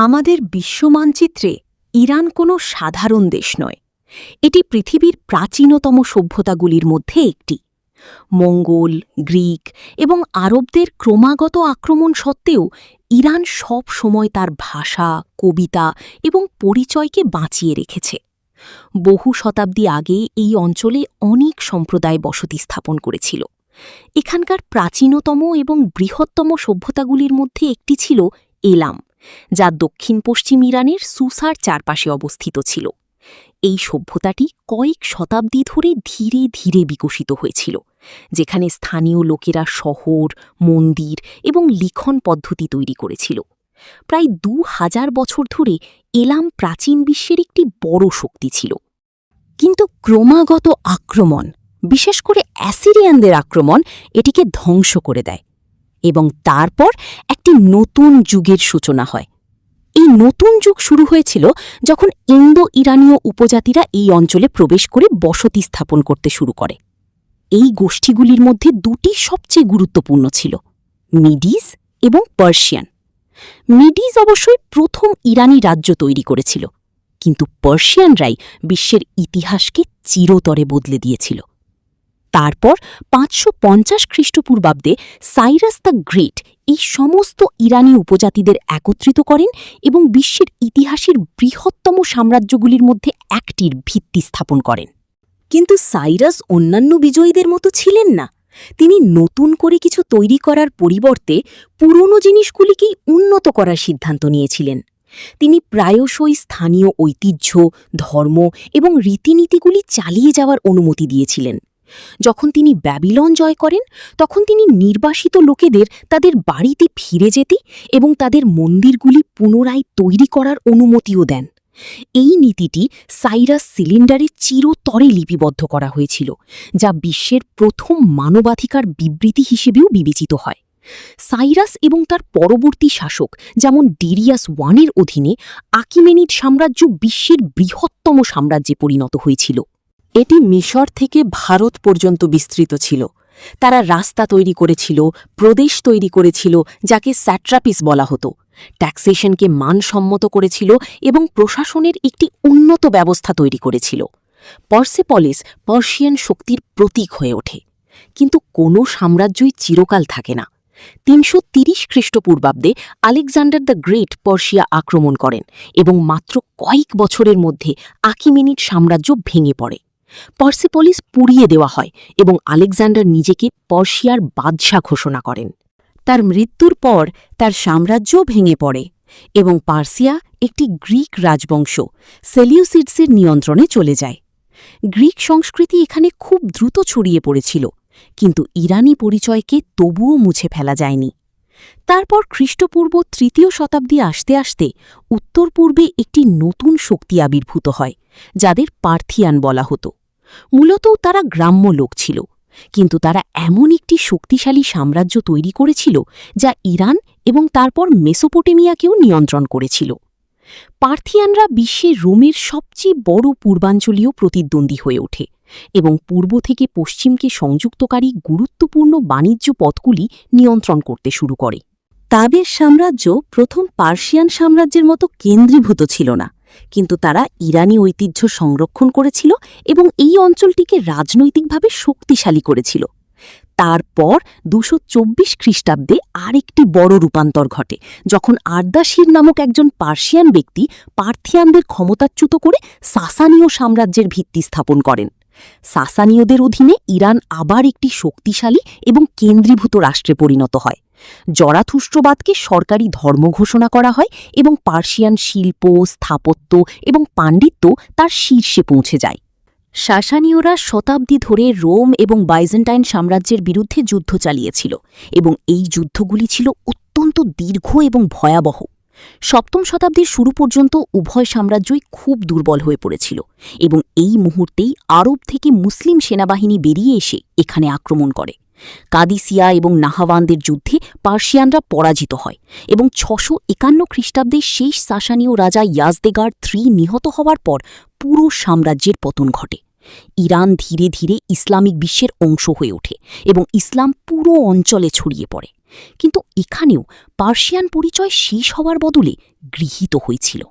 আমাদের বিশ্বমানচিত্রে ইরান কোনো সাধারণ দেশ নয়। এটি পৃথিবীর প্রাচীনতম সভ্যতাগুলির মধ্যে একটি। মঙ্গোল, গ্রিক এবং আরবদের ক্রমাগত আক্রমণ সত্ত্বেও ইরান সব সময় তার ভাষা, কবিতা এবং পরিচয়কে বাঁচিয়ে রেখেছে। বহু শতাব্দী আগে এই অঞ্চলে অনেক সম্প্রদায় বসতি স্থাপন করেছিল। এখানকার প্রাচীনতম এবং বৃহত্তম সভ্যতাগুলির মধ্যে একটি ছিল এলাম, যা দক্ষিণ পশ্চিম ইরানের সুসার চারপাশে অবস্থিত ছিল। এই সভ্যতাটি কয়েক শতাব্দী ধরে ধীরে ধীরে বিকশিত হয়েছিল, যেখানে স্থানীয় লোকেরা শহর, মন্দির এবং লিখন পদ্ধতি তৈরি করেছিল। প্রায় ২০০০ বছর ধরে এলাম প্রাচীন বিশ্বের একটি বড় শক্তি ছিল। কিন্তু ক্রমাগত আক্রমণ, বিশেষ করে অ্যাসিরিয়ানদের আক্রমণ, এটিকে ধ্বংস করে দেয় এবং তারপর একটি নতুন যুগের সূচনা হয়। এই নতুন যুগ শুরু হয়েছিল যখন ইন্দো ইরানীয় উপজাতিরা এই অঞ্চলে প্রবেশ করে বসতি স্থাপন করতে শুরু করে। এই গোষ্ঠীগুলির মধ্যে দুটি সবচেয়ে গুরুত্বপূর্ণ ছিল, মিডিস এবং পার্সিয়ান। মিডিস অবশ্যই প্রথম ইরানি রাজ্য তৈরি করেছিল, কিন্তু পার্সিয়ানরাই বিশ্বের ইতিহাসকে চিরতরে বদলে দিয়েছিল। তারপর ৫৫০ খ্রিস্টপূর্বাব্দে সাইরাস দ্য গ্রেট এই সমস্ত ইরানি উপজাতিদের একত্রিত করেন এবং বিশ্বের ইতিহাসের বৃহত্তম সাম্রাজ্যগুলির মধ্যে একটির ভিত্তি স্থাপন করেন। কিন্তু সাইরাস অন্যান্য বিজয়ীদের মতো ছিলেন না। তিনি নতুন করে কিছু তৈরি করার পরিবর্তে পুরনো জিনিসগুলিকেই উন্নত করার সিদ্ধান্ত নিয়েছিলেন। তিনি প্রায়শই স্থানীয় ঐতিহ্য, ধর্ম এবং রীতিনীতিগুলি চালিয়ে যাওয়ার অনুমতি দিয়েছিলেন। যখন তিনি ব্যাবিলন জয় করেন, তখন তিনি নির্বাসিত লোকেদের তাদের বাড়িতে ফিরে যেতে এবং তাদের মন্দিরগুলি পুনরায় তৈরি করার অনুমতিও দেন। এই নীতিটি সাইরাস সিলিন্ডারে চিরতরে লিপিবদ্ধ করা হয়েছিল, যা বিশ্বের প্রথম মানবাধিকার বিবৃতি হিসেবেও বিবেচিত হয়। সাইরাস এবং তার পরবর্তী শাসক, যেমন ডেরিয়াস ওয়ানের অধীনে আকিমেনিড সাম্রাজ্য বিশ্বের বৃহত্তম সাম্রাজ্যে পরিণত হয়েছিল। এটি মিশর থেকে ভারত পর্যন্ত বিস্তৃত ছিল। তারা রাস্তা তৈরি করেছিল, প্রদেশ তৈরি করেছিল, যাকে স্যাট্রাপিস বলা হতো, ট্যাক্সেশনকে মানসম্মত করেছিল এবং প্রশাসনের একটি উন্নত ব্যবস্থা তৈরি করেছিল। পার্সেপলিস পার্সিয়ান শক্তির প্রতীক হয়ে ওঠে। কিন্তু কোনো সাম্রাজ্যই চিরকাল থাকে না। ৩৩০ খ্রিস্টপূর্বাব্দে আলেকজান্ডার দ্য গ্রেট পার্সিয়া আক্রমণ করেন এবং মাত্র কয়েক বছরের মধ্যে আকিমেনিড সাম্রাজ্য ভেঙে পড়ে। পার্সেপলিস পুড়িয়ে দেওয়া হয় এবং আলেকজান্ডার নিজেকে পার্সিয়ার বাদশাহ ঘোষণা করেন। তার মৃত্যুর পর তার সাম্রাজ্যও ভেঙে পড়ে এবং পার্সিয়া একটি গ্রিক রাজবংশ সেলিউসিডসের নিয়ন্ত্রণে চলে যায়। গ্রিক সংস্কৃতি এখানে খুব দ্রুত ছড়িয়ে পড়েছিল, কিন্তু ইরানি পরিচয়কে তবুও মুছে ফেলা যায়নি। তারপর খ্রিস্টপূর্ব ৩য় শতাব্দী আসতে আসতে উত্তর পূর্বে একটি নতুন শক্তি আবির্ভূত হয়, যাদের পার্থিয়ান বলা হতো। মূলত তারা গ্রাম্য লোক ছিল, কিন্তু তারা এমন একটি শক্তিশালী সাম্রাজ্য তৈরি করেছিল যা ইরান এবং তারপর মেসোপটেমিয়াকেও নিয়ন্ত্রণ করেছিল। পার্থিয়ানরা বিশ্বের রোমের সবচেয়ে বড় পূর্বাঞ্চলীয় প্রতিদ্বন্দ্বী হয়ে ওঠে এবং পূর্ব থেকে পশ্চিমকে সংযুক্তকারী গুরুত্বপূর্ণ বাণিজ্য পথগুলি নিয়ন্ত্রণ করতে শুরু করে। তাদের সাম্রাজ্য প্রথম পার্সিয়ান সাম্রাজ্যের মতো কেন্দ্রীভূত ছিল না, কিন্তু তারা ইরানি ঐতিহ্য সংরক্ষণ করেছিল এবং এই অঞ্চলটিকে রাজনৈতিকভাবে শক্তিশালী করেছিল। তারপর ২২৪ খ্রিস্টাব্দে আরেকটি বড় রূপান্তর ঘটে, যখন আর্দাশির নামক একজন পার্সিয়ান ব্যক্তি পার্থিয়ানদের ক্ষমতাচ্যুত করে সাসানীয় সাম্রাজ্যের ভিত্তি স্থাপন করেন। সাসানীয়দের অধীনে ইরান আবার একটি শক্তিশালী এবং কেন্দ্রীভূত রাষ্ট্রে পরিণত হয়। জরাথুস্ট্রবাদকে সরকারি ধর্ম ঘোষণা করা হয় এবং পার্সিয়ান শিল্প, স্থাপত্য এবং পাণ্ডিত্য তার শীর্ষে পৌঁছে যায়। সাসানীয়রা শতাব্দী ধরে রোম এবং বাইজেন্টাইন সাম্রাজ্যের বিরুদ্ধে যুদ্ধ চালিয়েছিল এবং এই যুদ্ধগুলি ছিল অত্যন্ত দীর্ঘ এবং ভয়াবহ। ৭ম শতাব্দীর শুরু পর্যন্ত উভয় সাম্রাজ্যই খুব দুর্বল হয়ে পড়েছিল এবং এই মুহূর্তেই আরব থেকে মুসলিম সেনাবাহিনী বেরিয়ে এসে এখানে আক্রমণ করে। কাদিসিয়া এবং নাহাওয়ানদের যুদ্ধে পার্সিয়ানরা পরাজিত হয় এবং ৬৫১ খ্রিস্টাব্দে শেষ সাসানীয় রাজা ইয়াজদেগার্ড III নিহত হওয়ার পর পুরো সাম্রাজ্যের পতন ঘটে। ইরান ধীরে ধীরে ইসলামিক বিশ্বের অংশ হয়ে ওঠে এবং ইসলাম পুরো অঞ্চলে ছড়িয়ে পড়ে। কিন্তু এখানেও পার্সিয়ান পরিচয় শেষ হওয়ার বদলে গৃহীত হয়েছিল।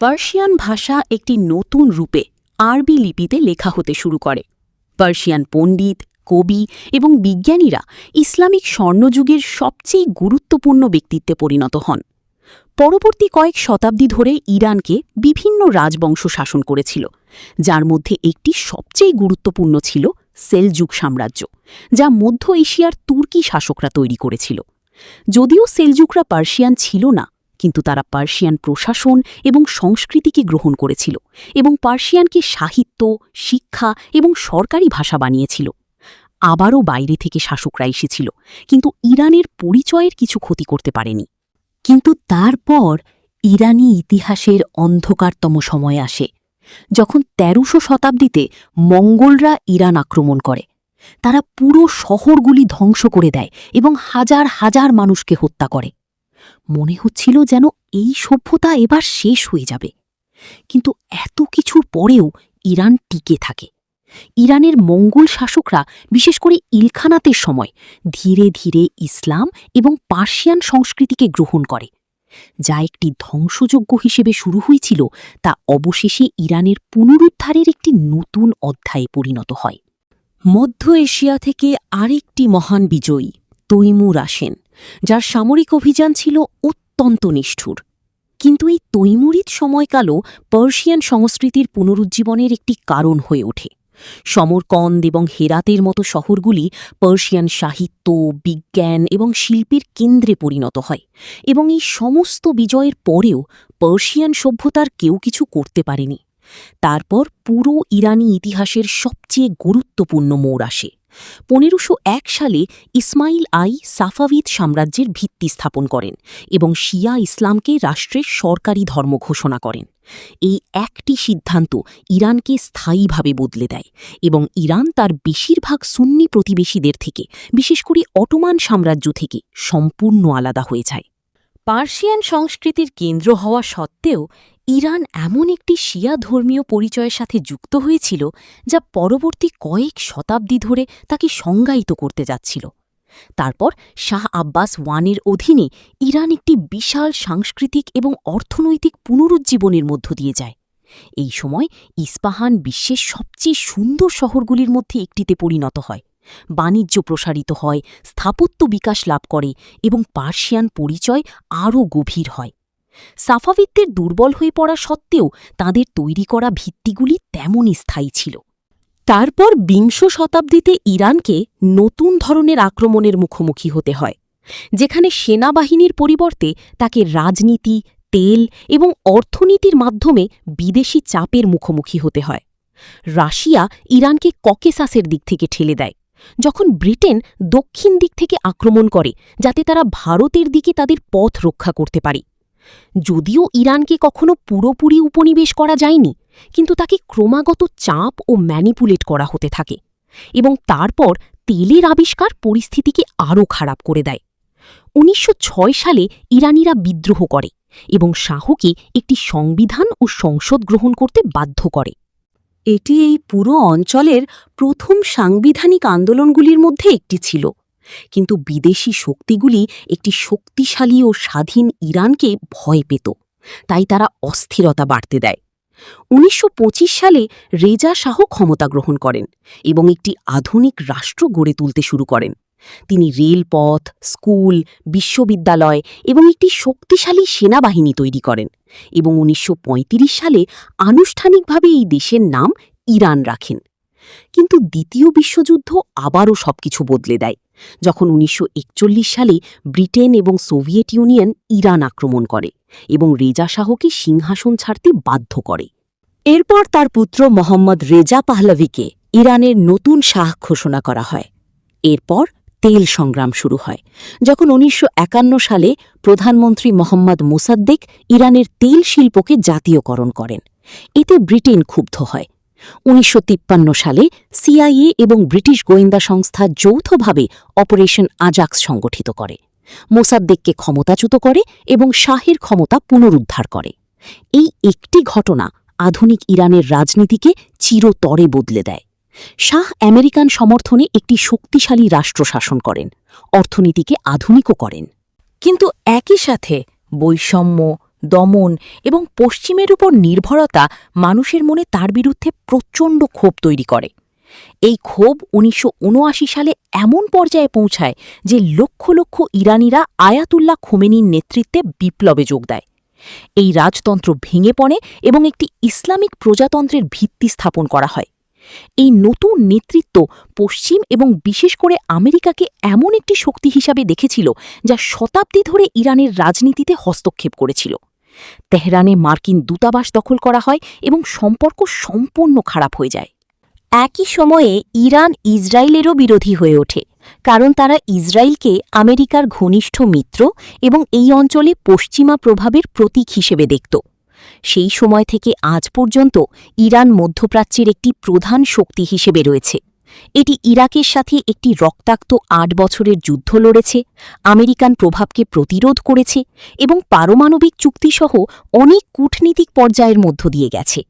পার্সিয়ান ভাষা একটি নতুন রূপে আরবি লিপিতে লেখা হতে শুরু করে। পার্সিয়ান পণ্ডিত, কবি এবং বিজ্ঞানীরা ইসলামিক স্বর্ণযুগের সবচেয়ে গুরুত্বপূর্ণ ব্যক্তিত্বে পরিণত হন। পরবর্তী কয়েক শতাব্দী ধরে ইরানকে বিভিন্ন রাজবংশ শাসন করেছিল, যার মধ্যে একটি সবচেয়ে গুরুত্বপূর্ণ ছিল সেলজুক সাম্রাজ্য, যা মধ্য এশিয়ার তুর্কি শাসকরা তৈরি করেছিল। যদিও সেলজুকরা পার্সিয়ান ছিল না, কিন্তু তারা পার্সিয়ান প্রশাসন এবং সংস্কৃতিকে গ্রহণ করেছিল এবং পার্সিয়ানকে সাহিত্য, শিক্ষা এবং সরকারি ভাষা বানিয়েছিল। আবারও বাইরে থেকে শাসকরা এসেছিল, কিন্তু ইরানের পরিচয়ের কিছু ক্ষতি করতে পারেনি। কিন্তু তারপর ইরানি ইতিহাসের অন্ধকারতম সময় আসে, যখন ১৩০০ শতাব্দীতে মঙ্গোলরা ইরান আক্রমণ করে। তারা পুরো শহরগুলি ধ্বংস করে দেয় এবং হাজার হাজার মানুষকে হত্যা করে। মনে হচ্ছিল যেন এই সভ্যতা এবার শেষ হয়ে যাবে। কিন্তু এত কিছুর পরেও ইরান টিকে থাকে। ইরানের মঙ্গোল শাসকরা, বিশেষ করে ইলখানাতের সময়, ধীরে ধীরে ইসলাম এবং পার্সিয়ান সংস্কৃতিকে গ্রহণ করে। যা একটি ধ্বংসযজ্ঞ হিসেবে শুরু হয়েছিল, তা অবশেষে ইরানের পুনরুদ্ধারের একটি নতুন অধ্যায়ে পরিণত হয়। মধ্য এশিয়া থেকে আরেকটি মহান বিজয়ী তৈমুর আসেন, যার সামরিক অভিযান ছিল অত্যন্ত নিষ্ঠুর। কিন্তু এই তৈমুরিদ সময়কালও পার্সিয়ান সংস্কৃতির পুনরুজ্জীবনের একটি কারণ হয়ে ওঠে। সমরকন্দ এবং হেরাতের মতো শহরগুলি পার্সিয়ান সাহিত্য, বিজ্ঞান এবং শিল্পের কেন্দ্রে পরিণত হয়, এবং এই সমস্ত বিজয়ের পরেও পার্সিয়ান সভ্যতার কেউ কিছু করতে পারেনি। তারপর পুরো ইরানি ইতিহাসের সবচেয়ে গুরুত্বপূর্ণ মোড় আসে। ১৫০১ সালে ইসমাইল সাফাভিদ সাম্রাজ্যের ভিত্তি স্থাপন করেন এবং শিয়া ইসলামকে রাষ্ট্রের সরকারি ধর্ম ঘোষণা করেন। এই একটি সিদ্ধান্ত ইরানকে স্থায়ীভাবে বদলে দেয় এবং ইরান তার বেশিরভাগ সুন্নি প্রতিবেশীদের থেকে, বিশেষ করে অটোমান সাম্রাজ্য থেকে, সম্পূর্ণ আলাদা হয়ে যায়। পার্সিয়ান সংস্কৃতির কেন্দ্র হওয়া সত্ত্বেও ইরান এমন একটি শিয়া ধর্মীয় পরিচয়ের সাথে যুক্ত হয়েছিল, যা পরবর্তী কয়েক শতাব্দী ধরে তাকে সংজ্ঞায়িত করতে যাচ্ছিল। তারপর শাহ আব্বাস ওয়ানের অধীনে ইরান একটি বিশাল সাংস্কৃতিক এবং অর্থনৈতিক পুনরুজ্জীবনের মধ্য দিয়ে যায়। এই সময় ইস্পাহান বিশ্বের সবচেয়ে সুন্দর শহরগুলির মধ্যে একটিতে পরিণত হয়। বাণিজ্য প্রসারিত হয়, স্থাপত্য বিকাশ লাভ করে এবং পার্সিয়ান পরিচয় আরও গভীর হয়। সাফাভিদদের দুর্বল হয়ে পড়া সত্ত্বেও তাদের তৈরি করা ভিত্তিগুলি তেমনই স্থায়ী ছিল। তারপর বিংশ শতাব্দীতে ইরানকে নতুন ধরনের আক্রমণের মুখোমুখি হতে হয়, যেখানে সেনাবাহিনীর পরিবর্তে তাকে রাজনীতি, তেল এবং অর্থনীতির মাধ্যমে বিদেশি চাপের মুখোমুখি হতে হয়। রাশিয়া ইরানকে ককেসাসের দিক থেকে ঠেলে দেয়, যখন ব্রিটেন দক্ষিণ দিক থেকে আক্রমণ করে, যাতে তারা ভারতের দিকে তাদের পথ রক্ষা করতে পারে। যদিও ইরানকে কখনো পুরোপুরি উপনিবেশ করা যায়নি, কিন্তু তাকে ক্রমাগত চাপ ও ম্যানিপুলেট করা হতে থাকে, এবং তারপর তেলের আবিষ্কার পরিস্থিতিকে আরও খারাপ করে দেয়। ১৯০৬ সালে ইরানিরা বিদ্রোহ করে এবং শাহকে একটি সংবিধান ও সংসদ গ্রহণ করতে বাধ্য করে। এটি এই পুরো অঞ্চলের প্রথম সাংবিধানিক আন্দোলনগুলির মধ্যে একটি ছিল, কিন্তু বিদেশি শক্তিগুলি একটি শক্তিশালী ও স্বাধীন ইরানকে ভয় পেত, তাই তারা অস্থিরতা বাড়তে দেয়। ১৯২৫ সালে রেজা শাহ ক্ষমতা গ্রহণ করেন এবং একটি আধুনিক রাষ্ট্র গড়ে তুলতে শুরু করেন। তিনি রেলপথ, স্কুল, বিশ্ববিদ্যালয় এবং একটি শক্তিশালী সেনাবাহিনী তৈরি করেন এবং ১৯৩৫ সালে আনুষ্ঠানিকভাবে এই দেশের নাম ইরান রাখেন। কিন্তু দ্বিতীয় বিশ্বযুদ্ধ আবারও সবকিছু বদলে দেয়, যখন ১৯৪১ সালে ব্রিটেন এবং সোভিয়েত ইউনিয়ন ইরান আক্রমণ করে এবং রেজা শাহকে সিংহাসন ছাড়তে বাধ্য করে। এরপর তার পুত্র মোহাম্মদ রেজা পাহলভিকে ইরানের নতুন শাহ ঘোষণা করা হয়। এরপর তেল সংগ্রাম শুরু হয়, যখন ১৯৫১ সালে প্রধানমন্ত্রী মোহাম্মদ মোসাদ্দেক ইরানের তেল শিল্পকে জাতীয়করণ করেন। এতে ব্রিটেন ক্ষুব্ধ হয়। ১৯৫৩ সালে সিআইএ এবং ব্রিটিশ গোয়েন্দা সংস্থা যৌথভাবে অপারেশন আজাক্স সংগঠিত করে, মোসাদ্দেককে ক্ষমতাচ্যুত করে এবং শাহের ক্ষমতা পুনরুদ্ধার করে। এই একটি ঘটনা আধুনিক ইরানের রাজনীতিকে চিরতরে বদলে দেয়। শাহ আমেরিকান সমর্থনে একটি শক্তিশালী রাষ্ট্র শাসন করেন, অর্থনীতিকে আধুনিকও করেন। কিন্তু একই সাথে বৈষম্য, দমন এবং পশ্চিমের উপর নির্ভরতা মানুষের মনে তার বিরুদ্ধে প্রচণ্ড ক্ষোভ তৈরি করে। এই ক্ষোভ ১৯৭৯ সালে এমন পর্যায়ে পৌঁছায় যে লক্ষ লক্ষ ইরানিরা আয়াতুল্লাহ খোমেনির নেতৃত্বে বিপ্লবে যোগ দেয়। এই রাজতন্ত্র ভেঙে পড়ে এবং একটি ইসলামিক প্রজাতন্ত্রের ভিত্তি স্থাপন করা হয়। এই নতুন নেতৃত্ব পশ্চিম এবং বিশেষ করে আমেরিকাকে এমন একটি শক্তি হিসাবে দেখেছিল যা শতাব্দী ধরে ইরানের রাজনীতিতে হস্তক্ষেপ করেছিল। তেহরানে মার্কিন দূতাবাস দখল করা হয় এবং সম্পর্ক সম্পূর্ণ খারাপ হয়ে যায়। একই সময়ে ইরান ইসরায়েলেরও বিরোধী হয়ে ওঠে, কারণ তারা ইসরায়েলকে আমেরিকার ঘনিষ্ঠ মিত্র এবং এই অঞ্চলে পশ্চিমা প্রভাবের প্রতীক হিসেবে দেখত। সেই সময় থেকে আজ পর্যন্ত ইরান মধ্যপ্রাচ্যের একটি প্রধান শক্তি হিসেবে রয়েছে। এটি ইরাকের সাথে একটি রক্তাক্ত ৮ বছরের যুদ্ধ লড়েছে, আমেরিকান প্রভাবকে প্রতিরোধ করেছে এবং পারমাণবিক চুক্তিসহ অনেক কূটনীতিক পর্যায়ের মধ্য দিয়ে গেছে।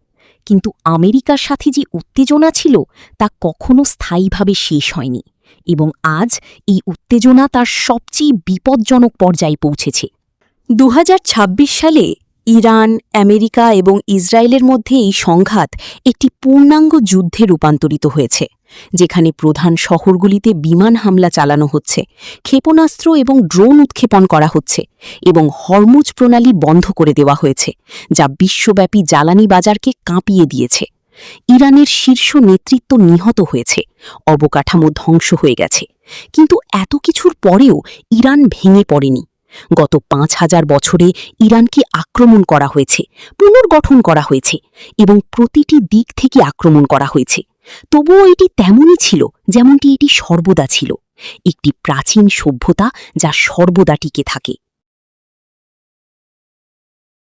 কিন্তু আমেরিকার সাথে যে উত্তেজনা ছিল তা কখনো স্থায়ীভাবে শেষ হয়নি এবং আজ এই উত্তেজনা তার সবচেয়ে বিপজ্জনক পর্যায়ে পৌঁছেছে। ২০২৬ সালে ইরান, আমেরিকা এবং ইসরায়েলের মধ্যে এই সংঘাত একটি পূর্ণাঙ্গ যুদ্ধে রূপান্তরিত হয়েছে, যেখানে প্রধান শহরগুলিতে বিমান হামলা চালানো হচ্ছে, ক্ষেপণাস্ত্র এবং ড্রোন উৎক্ষেপণ করা হচ্ছে এবং হরমুজ প্রণালী বন্ধ করে দেওয়া হয়েছে, যা বিশ্বব্যাপী জ্বালানি বাজারকে কাঁপিয়ে দিয়েছে। ইরানের শীর্ষ নেতৃত্ব নিহত হয়েছে, অবকাঠামো ধ্বংস হয়ে গেছে। কিন্তু এত কিছুর পরেও ইরান ভেঙে পড়েনি। গত ৫,০০০ বছরে ইরানকে আক্রমণ করা হয়েছে, পুনর্গঠন করা হয়েছে এবং প্রতিটি দিক থেকে আক্রমণ করা হয়েছে। তবুও এটি তেমনই ছিল যেমনটি এটি সর্বদা ছিল, একটি প্রাচীন সভ্যতা যা সর্বদা টিকে থাকে।